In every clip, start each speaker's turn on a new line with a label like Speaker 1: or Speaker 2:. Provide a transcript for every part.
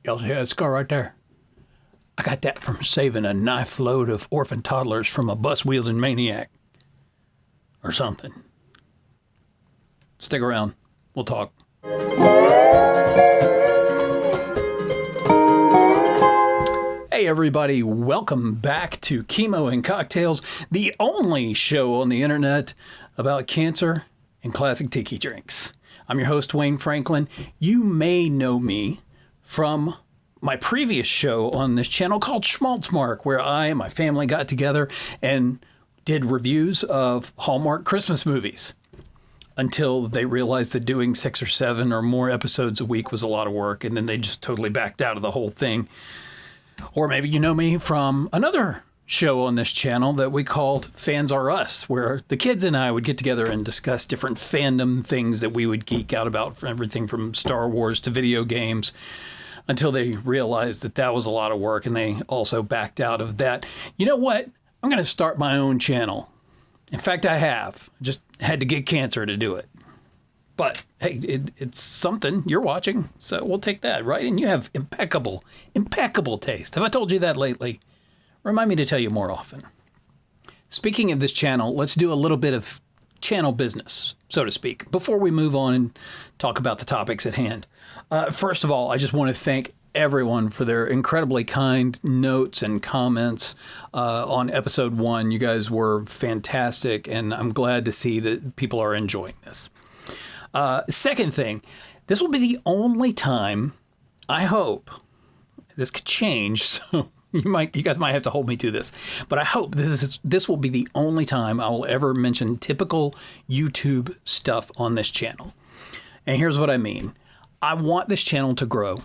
Speaker 1: Y'all see that scar right there? I got that from saving a knife load of orphan toddlers from a bus-wielding maniac. Or something. Stick around. We'll talk. Hey everybody, welcome back to Chemo and Cocktails, the only show on the internet about cancer and classic tiki drinks. I'm your host, Wayne Franklin. You may know me from my previous show on this channel called Schmaltzmark, where I and my family got together and did reviews of Hallmark Christmas movies until they realized that doing 6 or 7 or more episodes a week was a lot of work, and then they just totally backed out of the whole thing. Or maybe you know me from another show on this channel that we called Fans Are Us, where the kids and I would get together and discuss different fandom things that we would geek out about, from everything from Star Wars to video games, until they realized that that was a lot of work, and they also backed out of that. You know what? I'm going to start my own channel. In fact, I have. Just had to get cancer to do it. But hey, it's something. You're watching, so we'll take that, right? And you have impeccable taste. Have I told you that lately? Remind me to tell you more often. Speaking of this channel, let's do a little bit of channel business, so to speak, before we move on and talk about the topics at hand. First of all, I just want to thank everyone for their incredibly kind notes and comments on episode 1. You guys were fantastic, and I'm glad to see that people are enjoying this. Second thing, this will be the only time, I hope, this could change, so you guys might have to hold me to this, but I hope this will be the only time I will ever mention typical YouTube stuff on this channel. And here's what I mean. I want this channel to grow.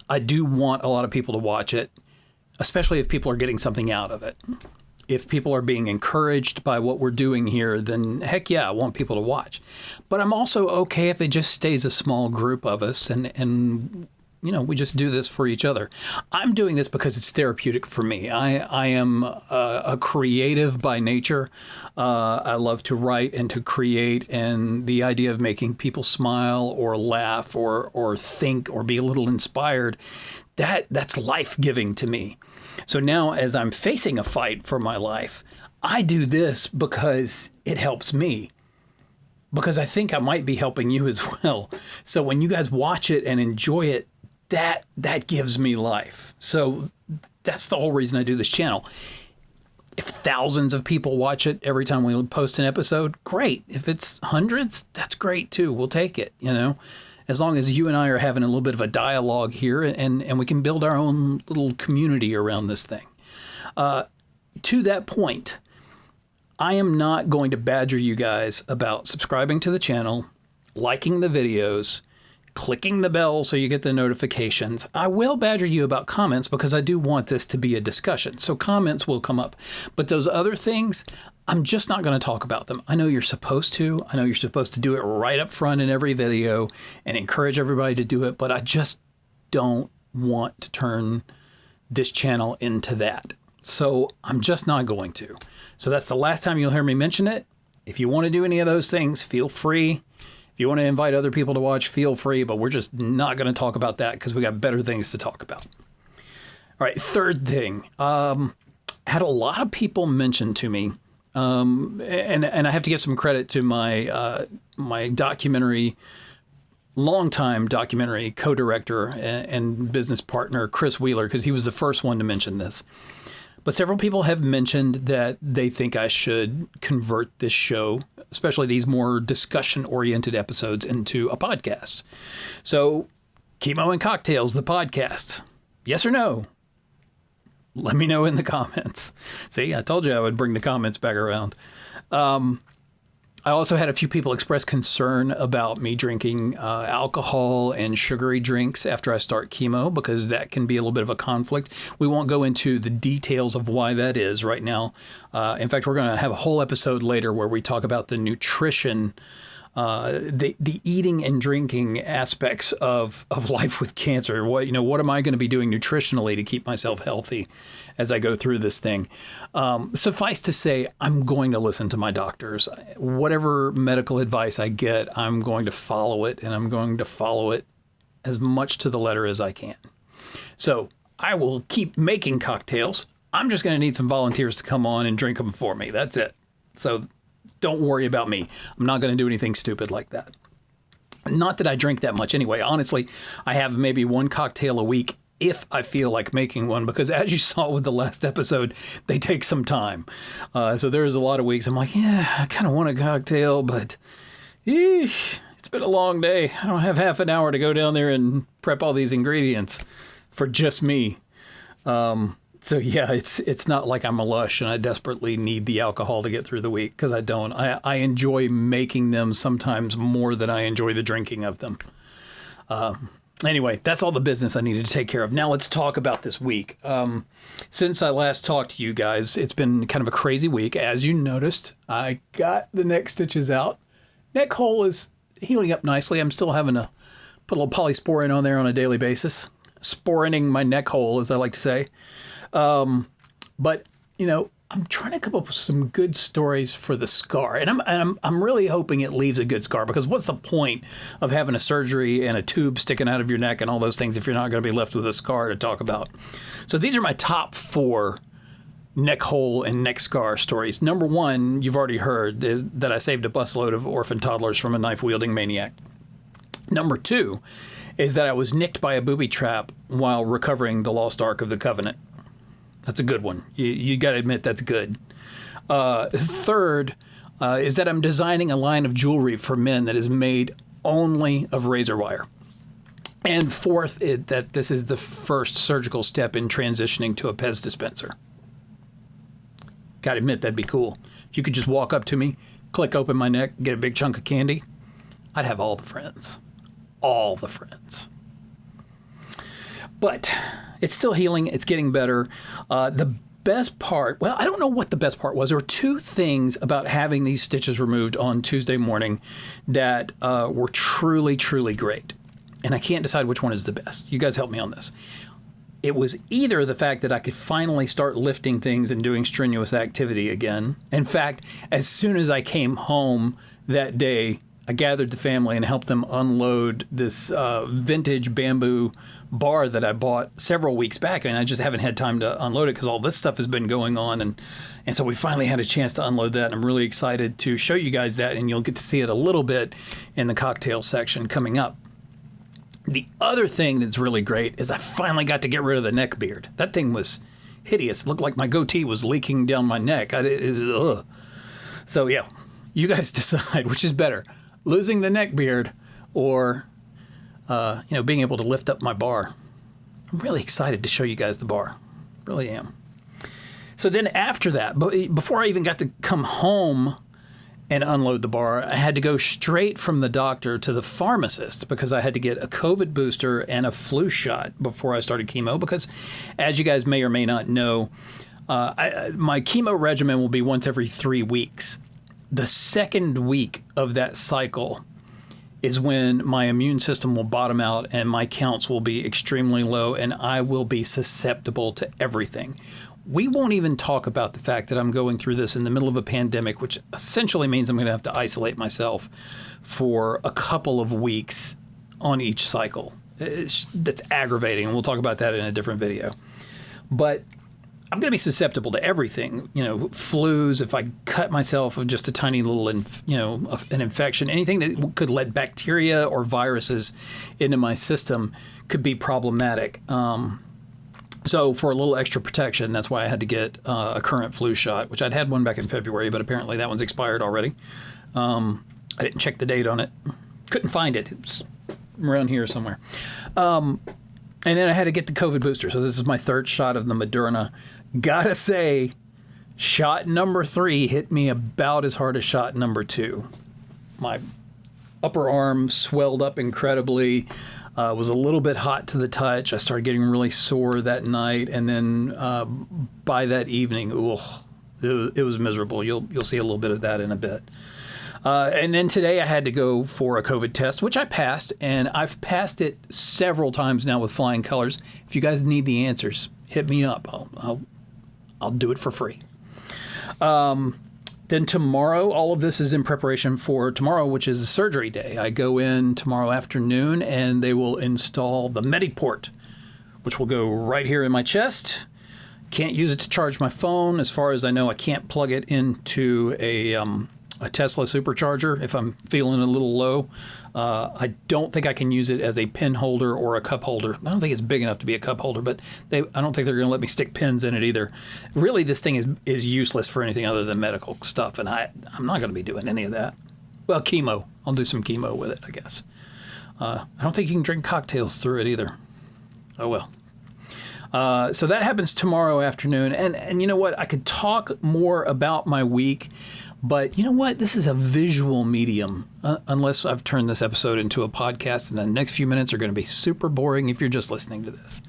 Speaker 1: I do want a lot of people to watch it, especially if people are getting something out of it. If people are being encouraged by what we're doing here, then heck yeah, I want people to watch. But I'm also okay if it just stays a small group of us and you know, we just do this for each other. I'm doing this because it's therapeutic for me. I am a creative by nature. I love to write and to create, and the idea of making people smile or laugh or think or be a little inspired, that's life-giving to me. So now as I'm facing a fight for my life, I do this because it helps me. Because I think I might be helping you as well. So when you guys watch it and enjoy it, that gives me life. So that's the whole reason I do this channel. If thousands of people watch it every time we post an episode, great. If it's hundreds, that's great too. We'll take it, you know, as long as you and I are having a little bit of a dialogue here and we can build our own little community around this thing. To that point, I am not going to badger you guys about subscribing to the channel, liking the videos, clicking the bell so you get the notifications. I will badger you about comments because I do want this to be a discussion. So comments will come up. But those other things, I'm just not going to talk about them. I know you're supposed to. I know you're supposed to do it right up front in every video and encourage everybody to do it. But I just don't want to turn this channel into that. So I'm just not going to. So that's the last time you'll hear me mention it. If you want to do any of those things, feel free. If you want to invite other people to watch, feel free, but we're just not going to talk about that because we got better things to talk about. All right, third thing. Had a lot of people mention to me, and I have to give some credit to my longtime documentary co-director and business partner, Chris Wheeler, because he was the first one to mention this. But several people have mentioned that they think I should convert this show, especially these more discussion-oriented episodes, into a podcast. So, Chemo and Cocktails, the podcast. Yes or no? Let me know in the comments. See, I told you I would bring the comments back around. I also had a few people express concern about me drinking alcohol and sugary drinks after I start chemo, because that can be a little bit of a conflict. We won't go into the details of why that is right now. In fact, we're going to have a whole episode later where we talk about the nutrition, the eating and drinking aspects of life with cancer. What am I going to be doing nutritionally to keep myself healthy as I go through this thing? Suffice to say, I'm going to listen to my doctors. Whatever medical advice I get, I'm going to follow it, and I'm going to follow it as much to the letter as I can. So I will keep making cocktails. I'm just going to need some volunteers to come on and drink them for me. That's it. So don't worry about me. I'm not going to do anything stupid like that. Not that I drink that much anyway. Honestly, I have maybe one cocktail a week if I feel like making one, because as you saw with the last episode, they take some time. So there's a lot of weeks I'm like, yeah, I kind of want a cocktail, but it's been a long day. I don't have half an hour to go down there and prep all these ingredients for just me. So yeah, it's not like I'm a lush and I desperately need the alcohol to get through the week, because I don't. I enjoy making them sometimes more than I enjoy the drinking of them. Anyway, that's all the business I needed to take care of. Now let's talk about this week. Since I last talked to you guys, it's been kind of a crazy week. As you noticed, I got the neck stitches out. Neck hole is healing up nicely. I'm still having to put a little polysporin on there on a daily basis. Sporining my neck hole, as I like to say. But, you know, I'm trying to come up with some good stories for the scar. And I'm really hoping it leaves a good scar, because what's the point of having a surgery and a tube sticking out of your neck and all those things if you're not going to be left with a scar to talk about? So these are my top 4 neck hole and neck scar stories. Number 1, you've already heard, that I saved a busload of orphan toddlers from a knife-wielding maniac. Number 2 is that I was nicked by a booby trap while recovering the lost Ark of the Covenant. That's a good one. You got to admit that's good. Third is that I'm designing a line of jewelry for men that is made only of razor wire. And fourth, that this is the first surgical step in transitioning to a Pez dispenser. Got to admit, that'd be cool. If you could just walk up to me, click open my neck, get a big chunk of candy, I'd have all the friends. All the friends. But it's still healing. It's getting better. The best part, well, I don't know what the best part was. There were 2 things about having these stitches removed on Tuesday morning that were truly, truly great. And I can't decide which one is the best. You guys help me on this. It was either the fact that I could finally start lifting things and doing strenuous activity again. In fact, as soon as I came home that day, I gathered the family and helped them unload this vintage bamboo bar that I bought several weeks back, and I just haven't had time to unload it because all this stuff has been going on, and so we finally had a chance to unload that, and I'm really excited to show you guys that, and you'll get to see it a little bit in the cocktail section coming up. The other thing that's really great is I finally got to get rid of the neck beard. That thing was hideous. It looked like my goatee was leaking down my neck. So yeah, you guys decide which is better, losing the neck beard or being able to lift up my bar. I'm really excited to show you guys the bar. Really am. So then after that, before I even got to come home and unload the bar, I had to go straight from the doctor to the pharmacist because I had to get a COVID booster and a flu shot before I started chemo, because as you guys may or may not know, my chemo regimen will be once every 3 weeks. The second week of that cycle is when my immune system will bottom out and my counts will be extremely low and I will be susceptible to everything. We won't even talk about the fact that I'm going through this in the middle of a pandemic, which essentially means I'm going to have to isolate myself for a couple of weeks on each cycle. That's aggravating, and we'll talk about that in a different video. But I'm going to be susceptible to everything, flus, if I cut myself with just a tiny little, an infection, anything that could let bacteria or viruses into my system could be problematic. So for a little extra protection, that's why I had to get a current flu shot, which I'd had one back in February, but apparently that one's expired already. I didn't check the date on it. Couldn't find it. It's around here somewhere. And then I had to get the COVID booster. So this is my 3rd shot of the Moderna. Gotta say, shot number 3 hit me about as hard as shot number 2. My upper arm swelled up incredibly. Was a little bit hot to the touch. I started getting really sore that night, and then by that evening, it was miserable. You'll see a little bit of that in a bit. And then today I had to go for a COVID test, which I passed, and I've passed it several times now with flying colors. If you guys need the answers, hit me up. I'll do it for free. Then tomorrow, all of this is in preparation for tomorrow, which is a surgery day. I go in tomorrow afternoon, and they will install the Mediport, which will go right here in my chest. Can't use it to charge my phone. As far as I know, I can't plug it into a Tesla supercharger if I'm feeling a little low. I don't think I can use it as a pen holder or a cup holder. I don't think it's big enough to be a cup holder, but I don't think they're going to let me stick pens in it either. Really, this thing is useless for anything other than medical stuff, and I'm not going to be doing any of that. Well, chemo. I'll do some chemo with it, I guess. I don't think you can drink cocktails through it either. Oh, well. So that happens tomorrow afternoon. And you know what? I could talk more about my week, but you know what? This is a visual medium, unless I've turned this episode into a podcast, and the next few minutes are going to be super boring if you're just listening to this.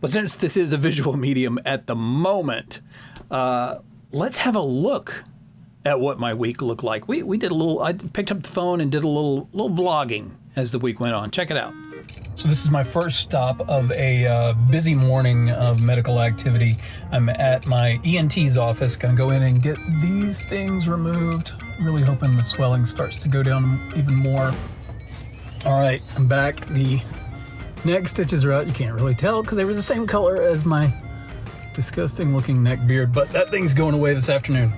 Speaker 1: But since this is a visual medium at the moment, let's have a look at what my week looked like. We did a little, I picked up the phone and did a little vlogging as the week went on. Check it out. So this is my first stop of a busy morning of medical activity. I'm at my ENT's office, gonna go in and get these things removed. Really hoping the swelling starts to go down even more. All right, I'm back. The neck stitches are out. You can't really tell because they were the same color as my disgusting looking neck beard, but that thing's going away this afternoon.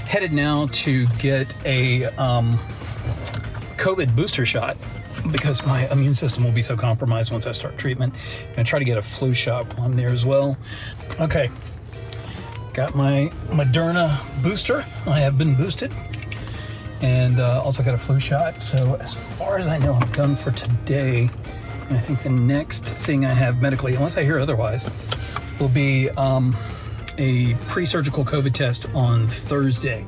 Speaker 1: Headed now to get a COVID booster shot, because my immune system will be so compromised once I start treatment. I'm gonna try to get a flu shot while I'm there as well. Okay, got my Moderna booster. I have been boosted, and also got a flu shot. So as far as I know, I'm done for today. And I think the next thing I have medically, unless I hear otherwise, will be a pre-surgical COVID test on Thursday.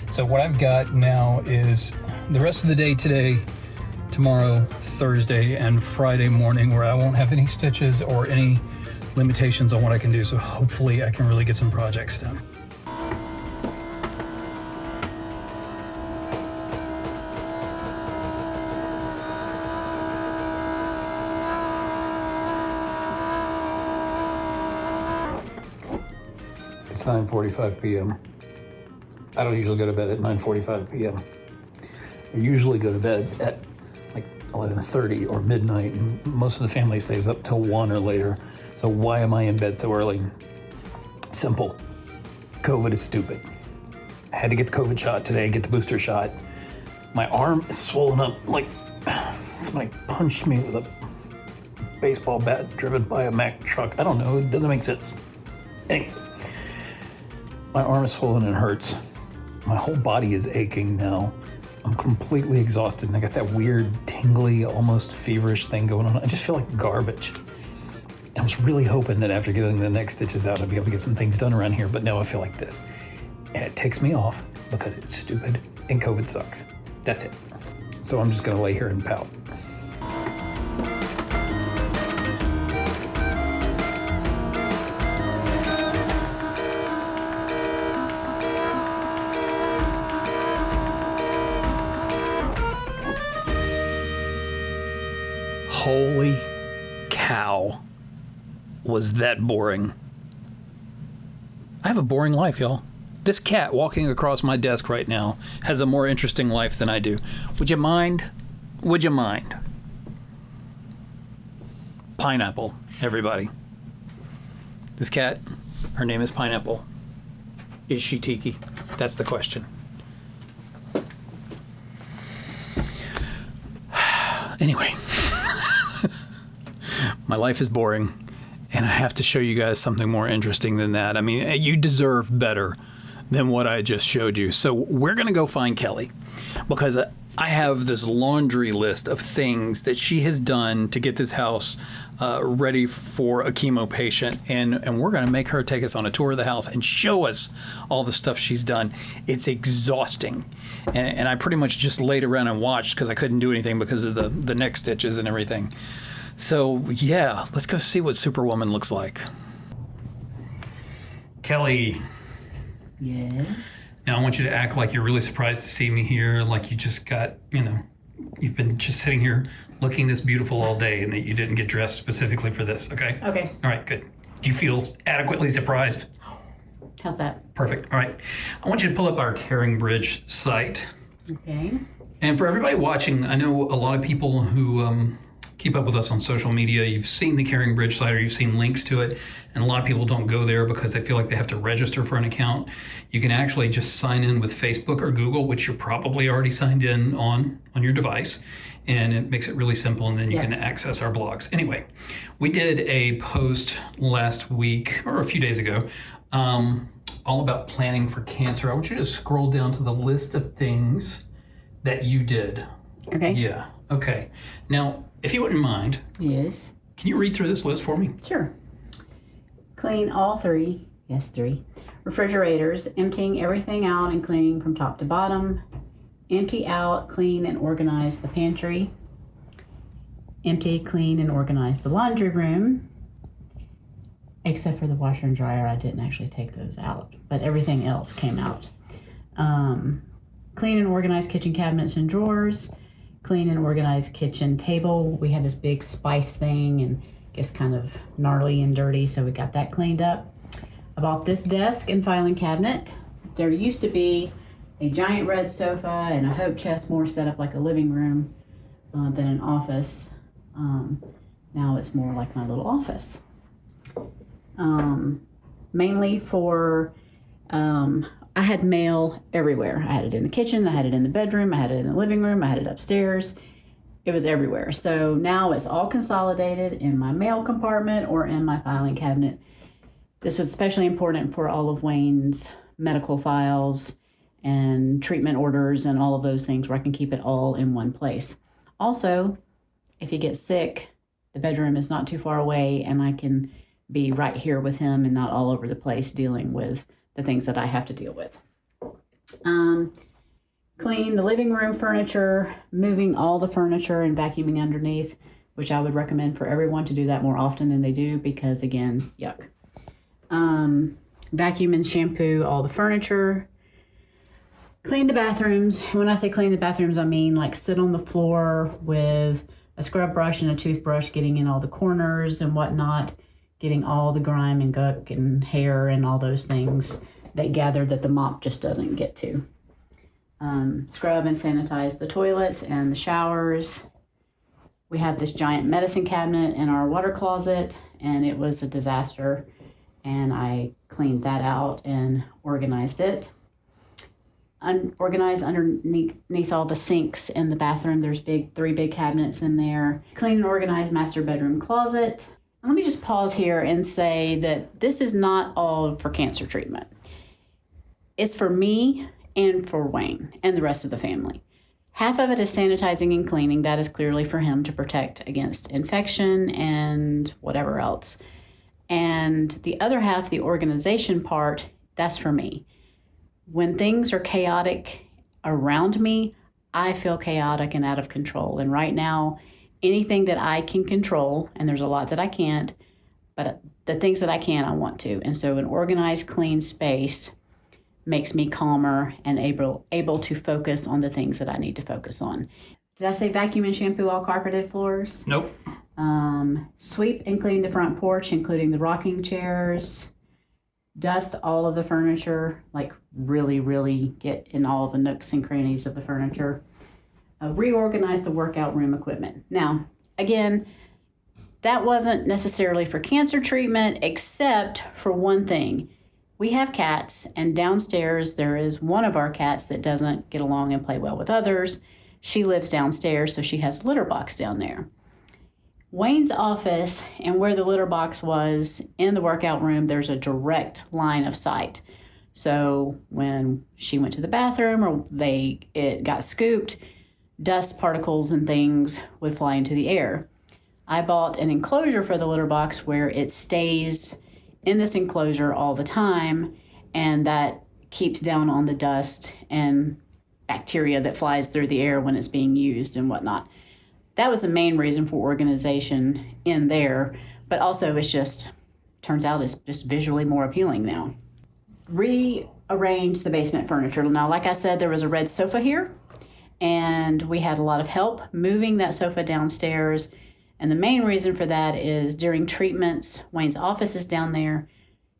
Speaker 1: So what I've got now is the rest of the day today, tomorrow, Thursday, and Friday morning, where I won't have any stitches or any limitations on what I can do. So hopefully I can really get some projects done. It's 9:45 p.m. I don't usually go to bed at 9:45 p.m. I usually go to bed at like 11:30 or midnight, and most of the family stays up till 1 or later. So why am I in bed so early? Simple. COVID is stupid. I had to get the COVID shot today, get the booster shot. My arm is swollen up like somebody punched me with a baseball bat driven by a Mack truck. I don't know, it doesn't make sense. Anyway, my arm is swollen and hurts. My whole body is aching now. I'm completely exhausted, and I got that weird, tingly, almost feverish thing going on. I just feel like garbage. I was really hoping that after getting the neck stitches out, I'd be able to get some things done around here, but now I feel like this. And it ticks me off because it's stupid and COVID sucks. That's it. So I'm just gonna lay here and pout. Holy cow, was that boring. I have a boring life, y'all. This cat walking across my desk right now has a more interesting life than I do. Would you mind? Would you mind? Pineapple, everybody. This cat, her name is Pineapple. Is she tiki? That's the question. Anyway. My life is boring, and I have to show you guys something more interesting than that. I mean, you deserve better than what I just showed you. So we're going to go find Kelli, because I have this laundry list of things that she has done to get this house ready for a chemo patient, and we're going to make her take us on a tour of the house and show us all the stuff she's done. It's exhausting, and I pretty much just laid around and watched because I couldn't do anything because of the neck stitches and everything. So, yeah, let's go see what Superwoman looks like. Kelli.
Speaker 2: Yes?
Speaker 1: Now I want you to act like you're really surprised to see me here, like you just got, you've been just sitting here looking this beautiful all day and that you didn't get dressed specifically for this, okay?
Speaker 2: Okay.
Speaker 1: All right, good. Do you feel adequately surprised?
Speaker 2: How's that?
Speaker 1: Perfect. All right. I want you to pull up our Caring Bridge site.
Speaker 2: Okay.
Speaker 1: And for everybody watching, I know a lot of people who keep up with us on social media, you've seen the Caring Bridge site or you've seen links to it, and a lot of people don't go there because they feel like they have to register for an account. You can actually just sign in with Facebook or Google, which you're probably already signed in on your device, and it makes it really simple, and then you can access our blogs. Anyway, we did a post last week or a few days ago all about planning for cancer. I want you to scroll down to the list of things that you did.
Speaker 2: Okay.
Speaker 1: Yeah. Okay. Now, if you wouldn't mind,
Speaker 2: Yes.
Speaker 1: can you read through this list for me?
Speaker 2: Sure. Clean all three. Yes, three. Refrigerators, emptying everything out and cleaning from top to bottom. Empty out, clean, and organize the pantry. Empty, clean, and organize the laundry room. Except for the washer and dryer, I didn't actually take those out, but everything else came out. Clean and organize kitchen cabinets and drawers. Clean and organize kitchen table. We had this big spice thing and it gets kind of gnarly and dirty, so we got that cleaned up. I bought this desk and filing cabinet. There used to be a giant red sofa and a hope chest, more set up like a living room than an office. Now it's more like my little office. Mainly for, I had mail everywhere. I had it in the kitchen, I had it in the bedroom, I had it in the living room, I had it upstairs. It was everywhere. So now it's all consolidated in my mail compartment or in my filing cabinet. This was especially important for all of Wayne's medical files and treatment orders and all of those things where I can keep it all in one place. Also, if he gets sick, the bedroom is not too far away and I can be right here with him and not all over the place dealing with the things that I have to deal with. Clean the living room furniture, moving all the furniture and vacuuming underneath, which I would recommend for everyone to do that more often than they do because, again, yuck. Vacuum and shampoo all the furniture. Clean the bathrooms. When I say clean the bathrooms, I mean like sit on the floor with a scrub brush and a toothbrush, getting in all the corners and whatnot, getting all the grime and gunk and hair and all those things that gather that the mop just doesn't get to. Scrub and sanitize the toilets and the showers. We have this giant medicine cabinet in our water closet, and it was a disaster, and I cleaned that out and organized it. Organize underneath all the sinks in the bathroom. There's three big cabinets in there. Clean and organize master bedroom closet. Let me just pause here and say that this is not all for cancer treatment. It's for me and for Wayne and the rest of the family. Half of it is sanitizing and cleaning. That is clearly for him to protect against infection and whatever else. And the other half, the organization part, that's for me. When things are chaotic around me, I feel chaotic and out of control. And right now, anything that I can control, and there's a lot that I can't, but the things that I can, I want to. And so an organized, clean space makes me calmer and able to focus on the things that I need to focus on. Did I say vacuum and shampoo all carpeted floors?
Speaker 1: Nope.
Speaker 2: Sweep and clean the front porch, including the rocking chairs. Dust all of the furniture, like really, really get in all the nooks and crannies of the furniture. Reorganize the workout room equipment. Now, again, that wasn't necessarily for cancer treatment, except for one thing. We have cats, and downstairs there is one of our cats that doesn't get along and play well with others. She lives downstairs, so she has a litter box down there. Wayne's office and where the litter box was in the workout room, there's a direct line of sight. So when she went to the bathroom or it got scooped, dust particles and things would fly into the air. I bought an enclosure for the litter box where it stays in this enclosure all the time, and that keeps down on the dust and bacteria that flies through the air when it's being used and whatnot. That was the main reason for organization in there, but also turns out it's just visually more appealing now. Rearrange the basement furniture. Now, like I said, there was a red sofa here, and we had a lot of help moving that sofa downstairs. And the main reason for that is during treatments, Wayne's office is down there.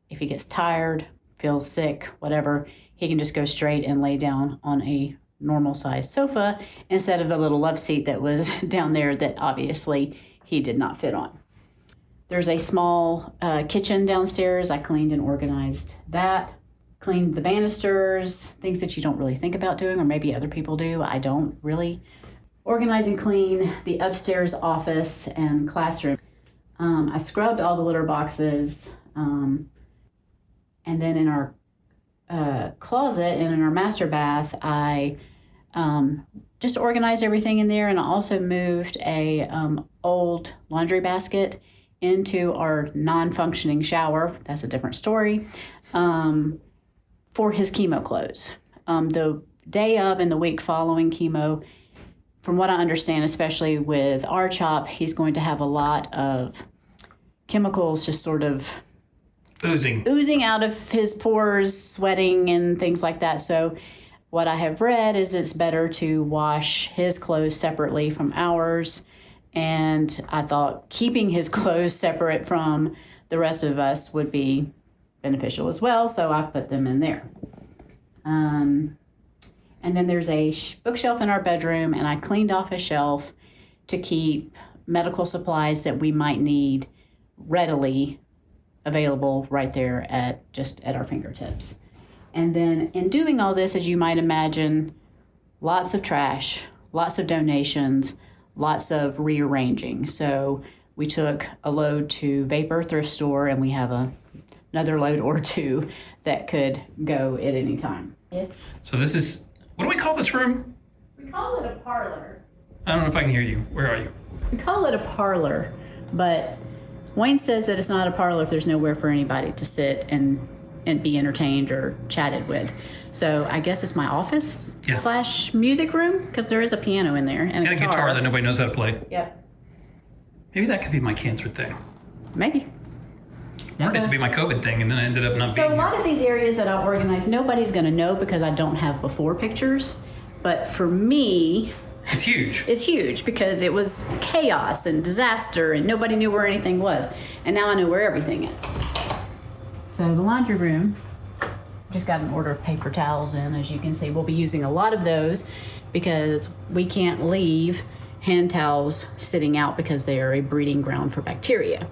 Speaker 2: If he gets tired, feels sick, whatever, he can just go straight and lay down on a normal sized sofa instead of the little love seat that was down there that obviously he did not fit on. There's a small kitchen downstairs. I cleaned and organized that. Cleaned the banisters, things that you don't really think about doing, or maybe other people do. I don't really. Organize and clean the upstairs office and classroom. I scrubbed all the litter boxes. And then in our closet and in our master bath, I just organized everything in there, and I also moved a old laundry basket into our non-functioning shower. That's a different story. For his chemo clothes. The day of and the week following chemo, from what I understand, especially with R-CHOP, he's going to have a lot of chemicals just sort of oozing out of his pores, sweating and things like that. So what I have read is it's better to wash his clothes separately from ours. And I thought keeping his clothes separate from the rest of us would be beneficial as well. So I've put them in there. And then there's a bookshelf in our bedroom, and I cleaned off a shelf to keep medical supplies that we might need readily available right there at our fingertips. And then in doing all this, as you might imagine, lots of trash, lots of donations, lots of rearranging. So we took a load to Vapor Thrift Store, and we have another load or two that could go at any time. Yes.
Speaker 1: So this is, what do we call this room?
Speaker 2: We call it a parlor.
Speaker 1: I don't know if I can hear you. Where are you?
Speaker 2: We call it a parlor, but Wayne says that it's not a parlor if there's nowhere for anybody to sit and be entertained or chatted with. So I guess it's my office / music room, because there is a piano in there and
Speaker 1: a guitar that nobody knows how to play.
Speaker 2: Yep.
Speaker 1: Maybe that could be my cancer thing.
Speaker 2: Maybe.
Speaker 1: I wanted it to be my COVID thing, and then I ended up not being
Speaker 2: So a lot of these areas that I organized, nobody's going to know because I don't have before pictures. But for me,
Speaker 1: it's huge.
Speaker 2: It's huge because it was chaos and disaster, and nobody knew where anything was. And now I know where everything is. So the laundry room, just got an order of paper towels in. As you can see, we'll be using a lot of those because we can't leave hand towels sitting out because they are a breeding ground for bacteria.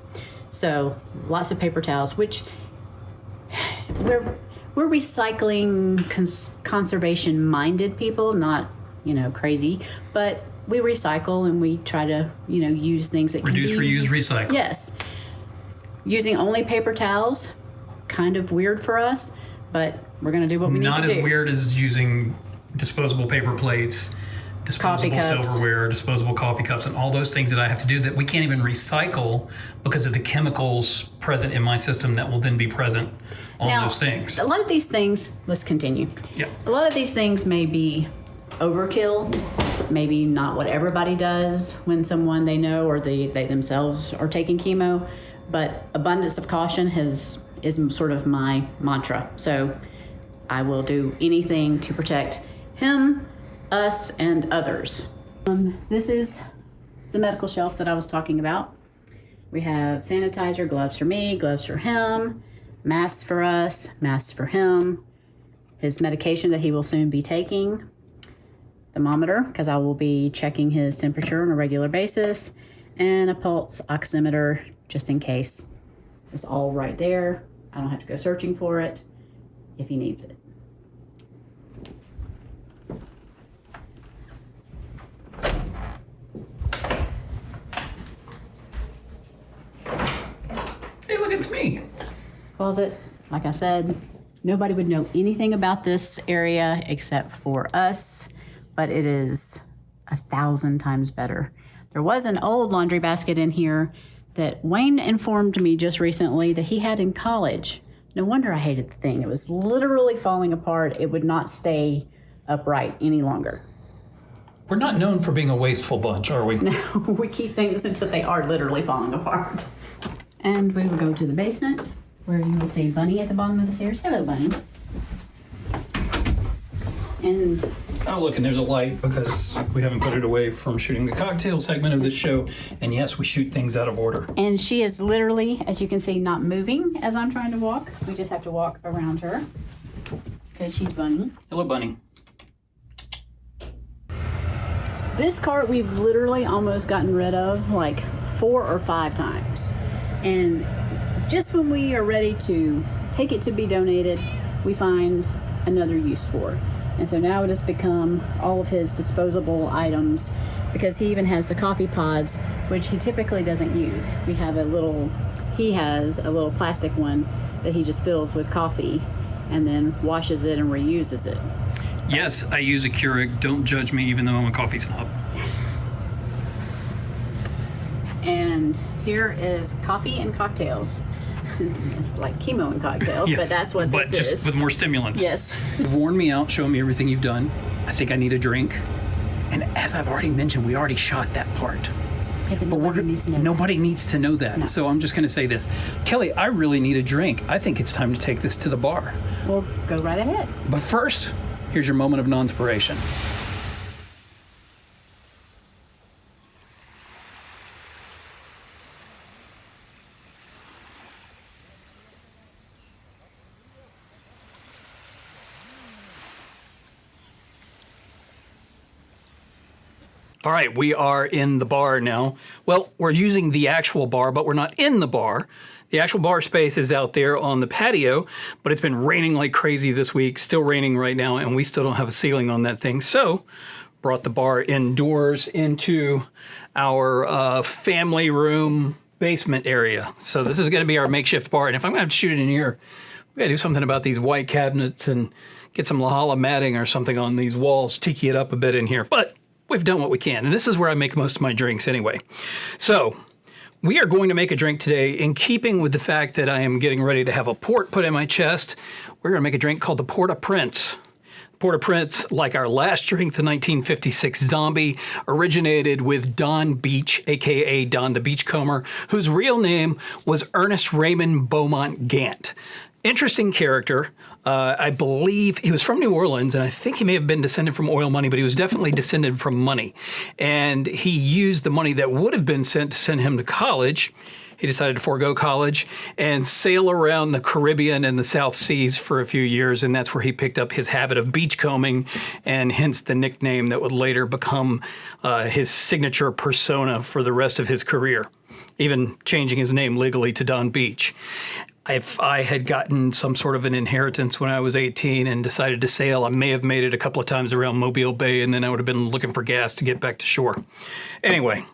Speaker 2: So lots of paper towels, which we're recycling conservation-minded people, not, crazy, but we recycle and we try to, use things that
Speaker 1: reduce, reuse, recycle.
Speaker 2: Yes. Using only paper towels, kind of weird for us, but we're going to do what we need to do.
Speaker 1: Not as weird as using disposable paper plates, disposable silverware, disposable coffee cups, and all those things that I have to do that we can't even recycle because of the chemicals present in my system that will then be present on those things.
Speaker 2: A lot of these things, let's continue.
Speaker 1: Yeah.
Speaker 2: A lot of these things may be overkill, maybe not what everybody does when someone they know or they themselves are taking chemo, but abundance of caution is sort of my mantra. So I will do anything to protect him, us, and others. This is the medical shelf that I was talking about. We have sanitizer, gloves for me, gloves for him, masks for us, masks for him, his medication that he will soon be taking, thermometer, because I will be checking his temperature on a regular basis, and a pulse oximeter just in case. It's all right there. I don't have to go searching for it if he needs it.
Speaker 1: Hey, look, it's me.
Speaker 2: Closet, like I said, nobody would know anything about this area except for us, but it is 1,000 times better. There was an old laundry basket in here that Wayne informed me just recently that he had in college. No wonder I hated the thing. It was literally falling apart. It would not stay upright any longer.
Speaker 1: We're not known for being a wasteful bunch, are we?
Speaker 2: No, we keep things until they are literally falling apart. And we will go to the basement, where you will see Bunny at the bottom of the stairs. Hello, Bunny. And
Speaker 1: oh, look, and there's a light because we haven't put it away from shooting the cocktail segment of this show. And yes, we shoot things out of order.
Speaker 2: And she is literally, as you can see, not moving as I'm trying to walk. We just have to walk around her because she's Bunny.
Speaker 1: Hello, Bunny.
Speaker 2: This cart we've literally almost gotten rid of like 4 or 5 times. And just when we are ready to take it to be donated, we find another use for it. And so now it has become all of his disposable items, because he even has the coffee pods, which he typically doesn't use. He has a little plastic one that he just fills with coffee and then washes it and reuses it.
Speaker 1: Yes, I use a Keurig. Don't judge me, even though I'm a coffee snob.
Speaker 2: And here is coffee and cocktails. It's like chemo and cocktails,
Speaker 1: Yes,
Speaker 2: but that's what this
Speaker 1: but just
Speaker 2: is.
Speaker 1: with more stimulants.
Speaker 2: Yes.
Speaker 1: You've worn me out, showing me everything you've done. I think I need a drink. And as I've already mentioned, we already shot that part.
Speaker 2: Yeah, but
Speaker 1: nobody needs to know that.
Speaker 2: No.
Speaker 1: So I'm just going to say this. Kelly, I really need a drink. I think it's time to take this to the bar.
Speaker 2: Well, go right ahead.
Speaker 1: But first, here's your moment of non-inspiration. All right, we are in the bar now. Well, we're using the actual bar, but we're not in the bar. The actual bar space is out there on the patio, but it's been raining like crazy this week, still raining right now, and we still don't have a ceiling on that thing. So, brought the bar indoors into our family room basement area. So this is going to be our makeshift bar, and if I'm going to have to shoot it in here, we got to do something about these white cabinets and get some Lahala matting or something on these walls, tiki it up a bit in here. But we've done what we can, and this is where I make most of my drinks anyway. So we are going to make a drink today in keeping with the fact that I am getting ready to have a port put in my chest. We're going to make a drink called the Port-au-Prince. Port-au-Prince, like our last drink, the 1956 Zombie, originated with Donn Beach, a.k.a. Don the Beachcomber, whose real name was Ernest Raymond Beaumont Gant. Interesting character. I believe he was from New Orleans, and I think he may have been descended from oil money, but he was definitely descended from money. And he used the money that would have been sent to send him to college. He decided to forego college and sail around the Caribbean and the South Seas for a few years, and that's where he picked up his habit of beachcombing, and hence the nickname that would later become his signature persona for the rest of his career, even changing his name legally to Donn Beach. If I had gotten some sort of an inheritance when I was 18 and decided to sail, I may have made it a couple of times around Mobile Bay, and then I would have been looking for gas to get back to shore. Anyway,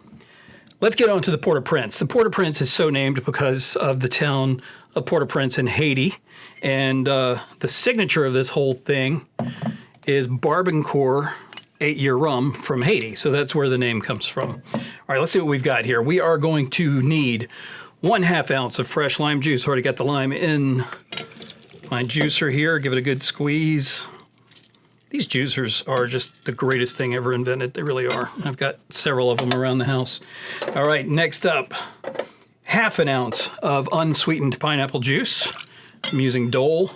Speaker 1: let's get on to the Port-au-Prince. The Port-au-Prince is so named because of the town of Port-au-Prince in Haiti, and the signature of this whole thing is BARBANCOURT 8-year rum from Haiti, so that's where the name comes from. All right, let's see what we've got here. We are going to need 1/2 ounce of fresh lime juice. Already got the lime in my juicer here. Give it a good squeeze. These juicers are just the greatest thing ever invented. They really are. I've got several of them around the house. All right, next up, 1/2 ounce of unsweetened pineapple juice. I'm using Dole.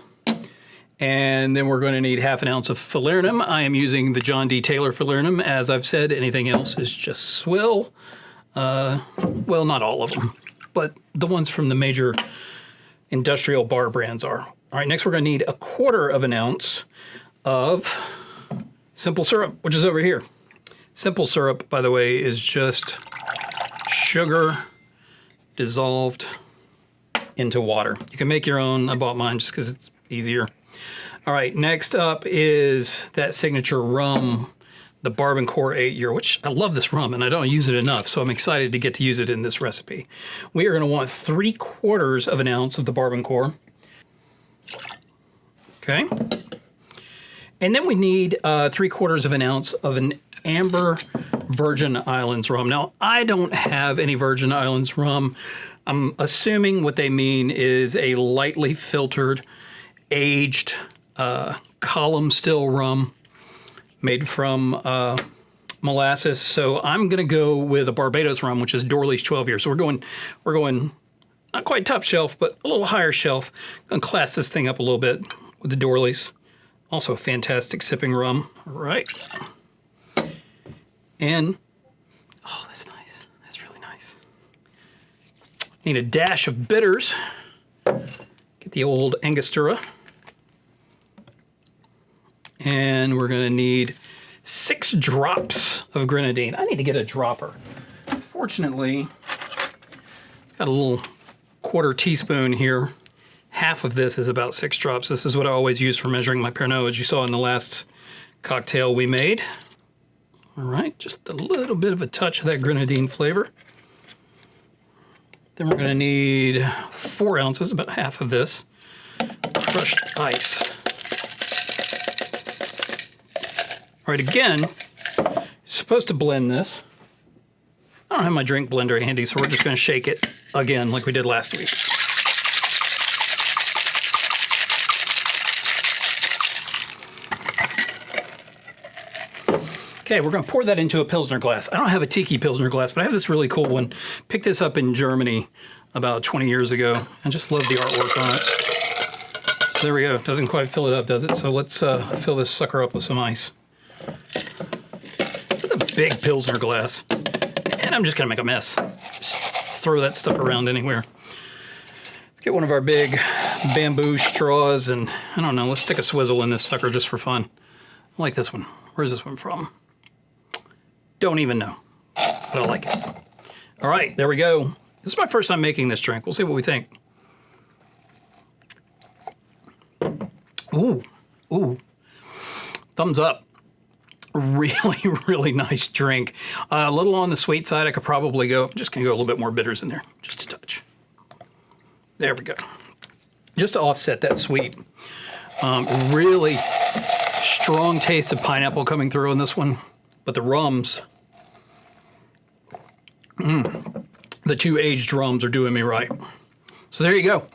Speaker 1: And then we're going to need 1/2 ounce of falernum. I am using the John D. Taylor falernum. As I've said, anything else is just swill. Well, not all of them, but the ones from the major industrial bar brands are. All right, next we're going to need 1/4 ounce of simple syrup, which is over here. Simple syrup, by the way, is just sugar dissolved into water. You can make your own. I bought mine just because it's easier. All right, next up is that signature rum, the BARBANCOURT 8-year, which I love this rum and I don't use it enough, so I'm excited to get to use it in this recipe. We are going to want 3/4 ounce of the BARBANCOURT. Okay. And then we need 3/4 ounce of an amber Virgin Islands rum. Now, I don't have any Virgin Islands rum. I'm assuming what they mean is a lightly filtered, aged column still rum made from molasses. So I'm going to go with a Barbados rum, which is DOORLY'S 12 years. So we're going not quite top shelf, but a little higher shelf. I'm going to class this thing up a little bit with the DOORLY'S. Also a fantastic sipping rum. All right. And, oh, that's nice. That's really nice. Need a dash of bitters. Get the old Angostura. And we're going to need 6 drops of grenadine. I need to get a dropper. Fortunately, Got a little 1/4 teaspoon here. Half of this is about 6 drops. This is what I always use for measuring my Pernod, as you saw in the last cocktail we made. All right, just a little bit of a touch of that grenadine flavor. Then we're gonna need 4 ounces, about half of this, crushed ice. All right, again, you're supposed to blend this. I don't have my drink blender handy, so we're just gonna shake it again like we did last week. Okay, we're gonna pour that into a Pilsner glass. I don't have a tiki Pilsner glass, but I have this really cool one. Picked this up in Germany about 20 years ago. I just love the artwork on it. So there we go. Doesn't quite fill it up, does it? So let's fill this sucker up with some ice. It's a big Pilsner glass. And I'm just gonna make a mess. Just throw that stuff around anywhere. Let's get one of our big bamboo straws and, I don't know, let's stick a swizzle in this sucker just for fun. I like this one. Where's this one from? Don't even know, but I like it. All right, there we go. This is my first time making this drink. We'll see what we think. Ooh, ooh, thumbs up. Really, really nice drink. A little on the sweet side. I could probably go, I'm just gonna go a little bit more bitters in there, just a touch. There we go. Just to offset that sweet. Really strong taste of pineapple coming through in this one, but the rums, the 2 aged rums are doing me right. So there you go.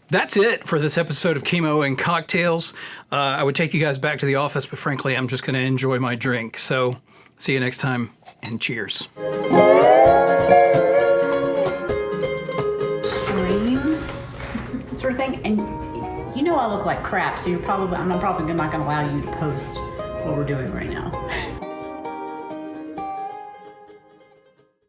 Speaker 1: That's it for this episode of Chemo and Cocktails. I would take you guys back to the office, but frankly, I'm just going to enjoy my drink. So see you next time, and cheers.
Speaker 2: Stream sort of thing. And you know I look like crap, so I'm probably not going to allow you to post what we're doing right now.